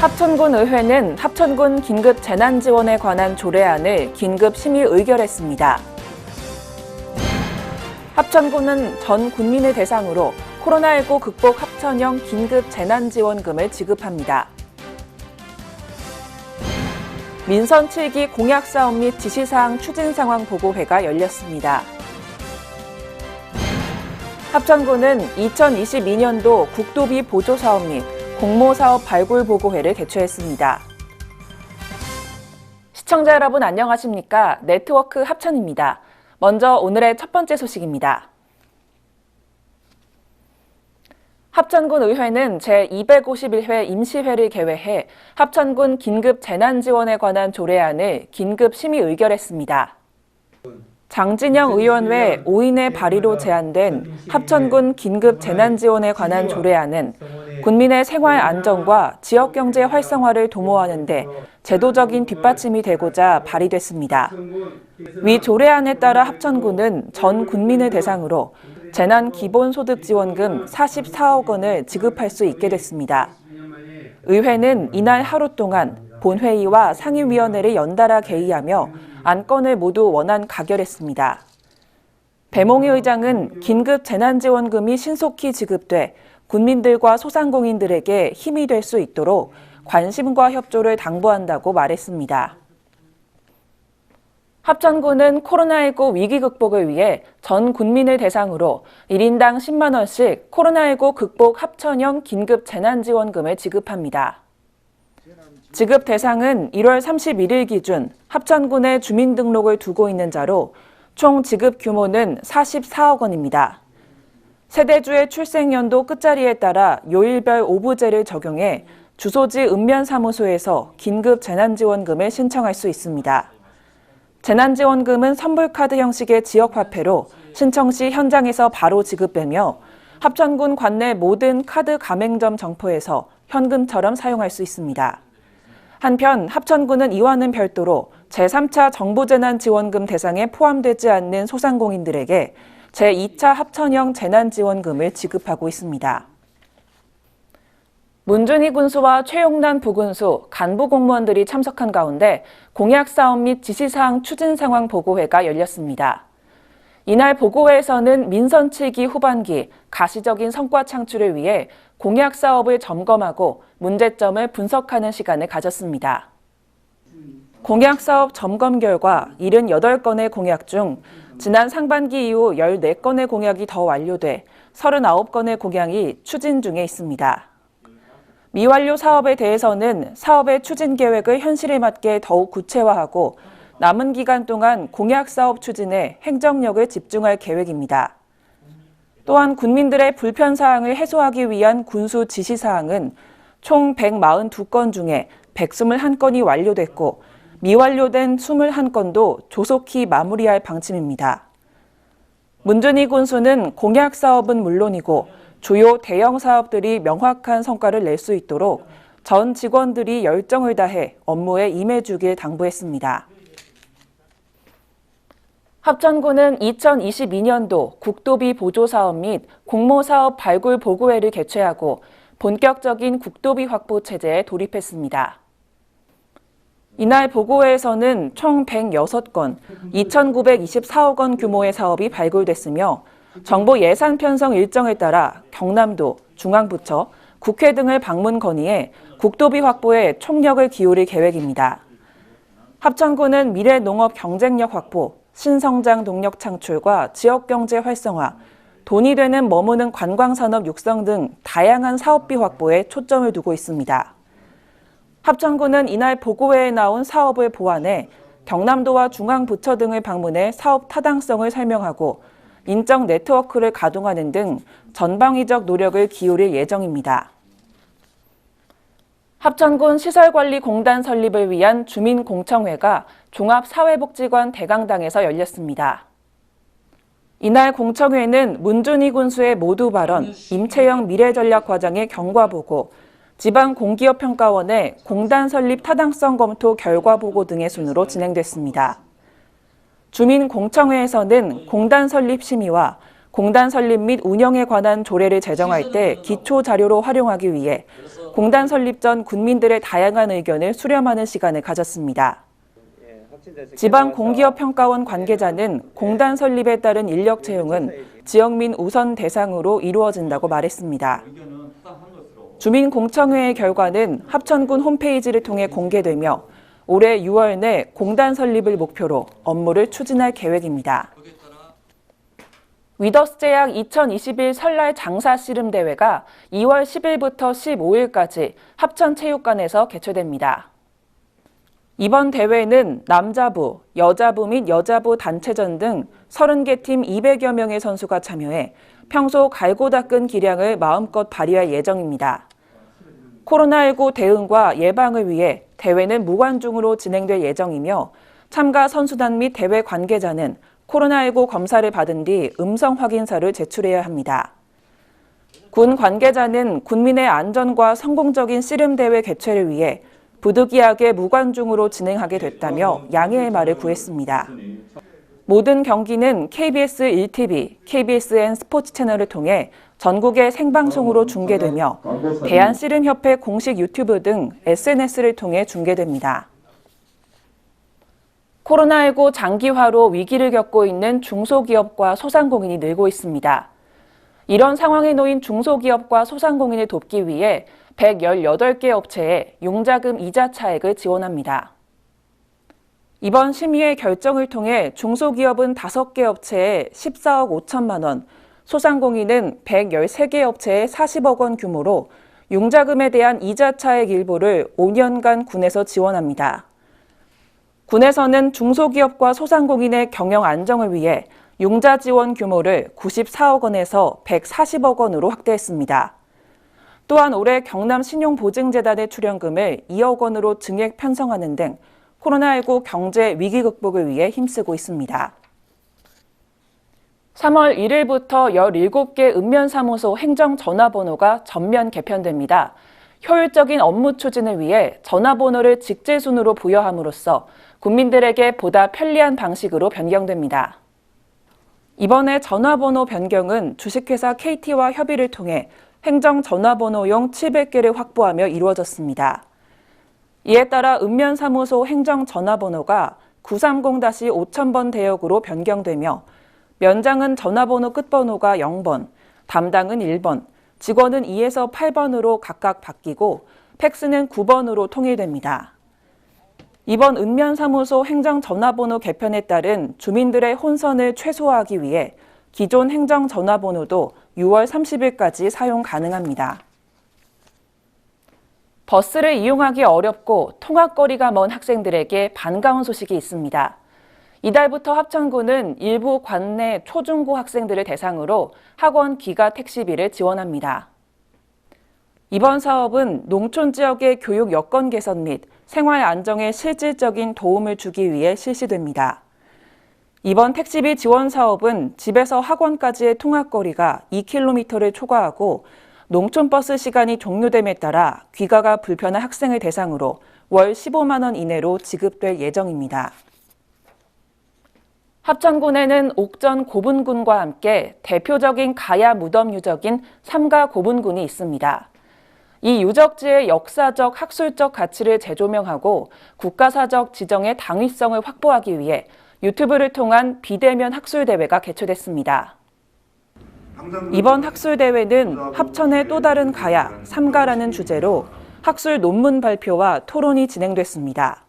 합천군 의회는 합천군 긴급 재난지원에 관한 조례안을 긴급 심의 의결했습니다. 합천군은 전 국민을 대상으로 코로나19 극복 합천형 긴급 재난지원금을 지급합니다. 민선 7기 공약사업 및 지시사항 추진상황 보고회가 열렸습니다. 합천군은 2022년도 국도비 보조사업 및 공모사업 발굴보고회를 개최했습니다. 시청자 여러분 안녕하십니까? 네트워크 합천입니다. 먼저 오늘의 첫 번째 소식입니다. 합천군 의회는 제251회 임시회를 개회해 합천군 긴급 재난지원에 관한 조례안을 긴급 심의 의결했습니다. 장진영 의원 외 5인의 발의로 제안된 합천군 긴급 재난지원에 관한 조례안은 군민의 생활 안정과 지역경제 활성화를 도모하는 데 제도적인 뒷받침이 되고자 발의됐습니다. 위 조례안에 따라 합천군은 전 국민을 대상으로 재난기본소득지원금 44억 원을 지급할 수 있게 됐습니다. 의회는 이날 하루 동안 본회의와 상임위원회를 연달아 개의하며 안건을 모두 원안 가결했습니다. 배몽희 의장은 긴급 재난지원금이 신속히 지급돼 군민들과 소상공인들에게 힘이 될 수 있도록 관심과 협조를 당부한다고 말했습니다. 합천군은 코로나19 위기 극복을 위해 전 국민을 대상으로 1인당 10만 원씩 코로나19 극복 합천형 긴급 재난지원금을 지급합니다. 지급 대상은 1월 31일 기준 합천군에 주민등록을 두고 있는 자로 총 지급 규모는 44억 원입니다. 세대주의 출생연도 끝자리에 따라 요일별 오부제를 적용해 주소지 읍면사무소에서 긴급 재난지원금을 신청할 수 있습니다. 재난지원금은 선불카드 형식의 지역화폐로 신청 시 현장에서 바로 지급되며 합천군 관내 모든 카드 가맹점 점포에서 현금처럼 사용할 수 있습니다. 한편 합천군은 이와는 별도로 제3차 정부재난지원금 대상에 포함되지 않는 소상공인들에게 제2차 합천형 재난지원금을 지급하고 있습니다. 문준희 군수와 최용란 부군수, 간부 공무원들이 참석한 가운데 공약사업 및 지시사항 추진상황 보고회가 열렸습니다. 이날 보고회에서는 민선 7기 후반기 가시적인 성과 창출을 위해 공약사업을 점검하고 문제점을 분석하는 시간을 가졌습니다. 공약사업 점검 결과 78건의 공약 중 지난 상반기 이후 14건의 공약이 더 완료돼 39건의 공약이 추진 중에 있습니다. 미완료 사업에 대해서는 사업의 추진 계획을 현실에 맞게 더욱 구체화하고 남은 기간 동안 공약사업 추진에 행정력을 집중할 계획입니다. 또한 군민들의 불편사항을 해소하기 위한 군수 지시사항은 총 142건 중에 121건이 완료됐고 미완료된 21건도 조속히 마무리할 방침입니다. 문준희 군수는 공약사업은 물론이고 주요 대형 사업들이 명확한 성과를 낼 수 있도록 전 직원들이 열정을 다해 업무에 임해주길 당부했습니다. 합천군은 2022년도 국도비 보조사업 및 공모사업 발굴 보고회를 개최하고 본격적인 국도비 확보 체제에 돌입했습니다. 이날 보고회에서는 총 106건, 2,924억 원 규모의 사업이 발굴됐으며 정부 예산 편성 일정에 따라 경남도, 중앙부처, 국회 등을 방문 건의해 국도비 확보에 총력을 기울일 계획입니다. 합천군은 미래 농업 경쟁력 확보, 신성장 동력 창출과 지역경제 활성화, 돈이 되는 머무는 관광산업 육성 등 다양한 사업비 확보에 초점을 두고 있습니다. 합천군은 이날 보고회에 나온 사업을 보완해 경남도와 중앙부처 등을 방문해 사업 타당성을 설명하고 인적 네트워크를 가동하는 등 전방위적 노력을 기울일 예정입니다. 합천군 시설관리공단 설립을 위한 주민공청회가 종합사회복지관 대강당에서 열렸습니다. 이날 공청회는 문준희 군수의 모두 발언, 임채영 미래전략과장의 경과보고, 지방공기업평가원의 공단 설립 타당성 검토 결과 보고 등의 순으로 진행됐습니다. 주민공청회에서는 공단 설립 심의와 공단 설립 및 운영에 관한 조례를 제정할 때 기초 자료로 활용하기 위해 공단 설립 전 군민들의 다양한 의견을 수렴하는 시간을 가졌습니다. 지방공기업평가원 관계자는 공단 설립에 따른 인력 채용은 지역민 우선 대상으로 이루어진다고 말했습니다. 주민공청회의 결과는 합천군 홈페이지를 통해 공개되며 올해 6월 내 공단 설립을 목표로 업무를 추진할 계획입니다. 위더스제약 2021 설날 장사 씨름 대회가 2월 10일부터 15일까지 합천체육관에서 개최됩니다. 이번 대회는 남자부, 여자부 및 여자부 단체전 등 30개 팀 200여 명의 선수가 참여해 평소 갈고 닦은 기량을 마음껏 발휘할 예정입니다. 코로나19 대응과 예방을 위해 대회는 무관중으로 진행될 예정이며 참가 선수단 및 대회 관계자는 코로나19 검사를 받은 뒤 음성 확인서를 제출해야 합니다. 군 관계자는 군민의 안전과 성공적인 씨름대회 개최를 위해 부득이하게 무관중으로 진행하게 됐다며 양해의 말을 구했습니다. 모든 경기는 KBS 1TV, KBSN 스포츠 채널을 통해 전국에 생방송으로 중계되며 대한씨름협회 공식 유튜브 등 SNS를 통해 중계됩니다. 코로나19 장기화로 위기를 겪고 있는 중소기업과 소상공인이 늘고 있습니다. 이런 상황에 놓인 중소기업과 소상공인을 돕기 위해 118개 업체에 용자금 이자 차액을 지원합니다. 이번 심의회 결정을 통해 중소기업은 5개 업체에 14억 5천만 원, 소상공인은 113개 업체에 40억 원 규모로 용자금에 대한 이자 차액 일부를 5년간 군에서 지원합니다. 군에서는 중소기업과 소상공인의 경영 안정을 위해 용자 지원 규모를 94억 원에서 140억 원으로 확대했습니다. 또한 올해 경남신용보증재단의 출연금을 2억 원으로 증액 편성하는 등 코로나19 경제 위기 극복을 위해 힘쓰고 있습니다. 3월 1일부터 17개 읍면사무소 행정전화번호가 전면 개편됩니다. 효율적인 업무 추진을 위해 전화번호를 직제순으로 부여함으로써 국민들에게 보다 편리한 방식으로 변경됩니다. 이번에 전화번호 변경은 주식회사 KT와 협의를 통해 행정전화번호용 700개를 확보하며 이루어졌습니다. 이에 따라 읍면사무소 행정전화번호가 930-5000번 대역으로 변경되며 면장은 전화번호 끝번호가 0번, 담당은 1번, 직원은 2에서 8번으로 각각 바뀌고 팩스는 9번으로 통일됩니다. 이번 읍면사무소 행정전화번호 개편에 따른 주민들의 혼선을 최소화하기 위해 기존 행정전화번호도 6월 30일까지 사용 가능합니다. 버스를 이용하기 어렵고 통학거리가 먼 학생들에게 반가운 소식이 있습니다. 이달부터 합천군은 일부 관내 초중고 학생들을 대상으로 학원 기가 택시비를 지원합니다. 이번 사업은 농촌 지역의 교육 여건 개선 및 생활 안정에 실질적인 도움을 주기 위해 실시됩니다. 이번 택시비 지원 사업은 집에서 학원까지의 통학거리가 2km를 초과하고 농촌버스 시간이 종료됨에 따라 귀가가 불편한 학생을 대상으로 월 15만 원 이내로 지급될 예정입니다. 합천군에는 옥전 고분군과 함께 대표적인 가야 무덤 유적인 삼가 고분군이 있습니다. 이 유적지의 역사적, 학술적 가치를 재조명하고 국가사적 지정의 당위성을 확보하기 위해 유튜브를 통한 비대면 학술대회가 개최됐습니다. 이번 학술대회는 합천의 또 다른 가야, 삼가라는 주제로 학술 논문 발표와 토론이 진행됐습니다.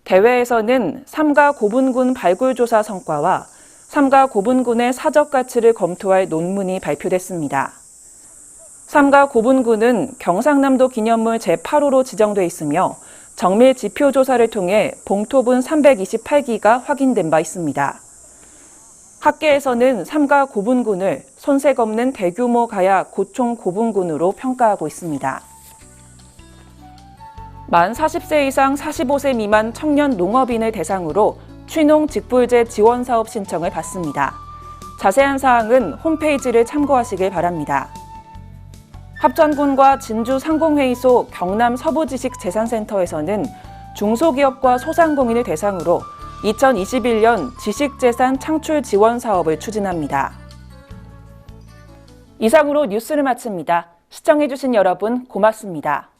대회에서는 삼가 고분군 발굴조사 성과와 삼가 고분군의 사적 가치를 검토할 논문이 발표됐습니다. 삼가 고분군은 경상남도 기념물 제8호로 지정돼 있으며 정밀 지표 조사를 통해 봉토분 328기가 확인된 바 있습니다. 학계에서는 삼가 고분군을 손색 없는 대규모 가야 고총 고분군으로 평가하고 있습니다. 만 40세 이상 45세 미만 청년 농업인을 대상으로 취농 직불제 지원 사업 신청을 받습니다. 자세한 사항은 홈페이지를 참고하시길 바랍니다. 합천군과 진주 상공회의소 경남 서부지식재산센터에서는 중소기업과 소상공인을 대상으로 2021년 지식재산 창출 지원 사업을 추진합니다. 이상으로 뉴스를 마칩니다. 시청해주신 여러분 고맙습니다.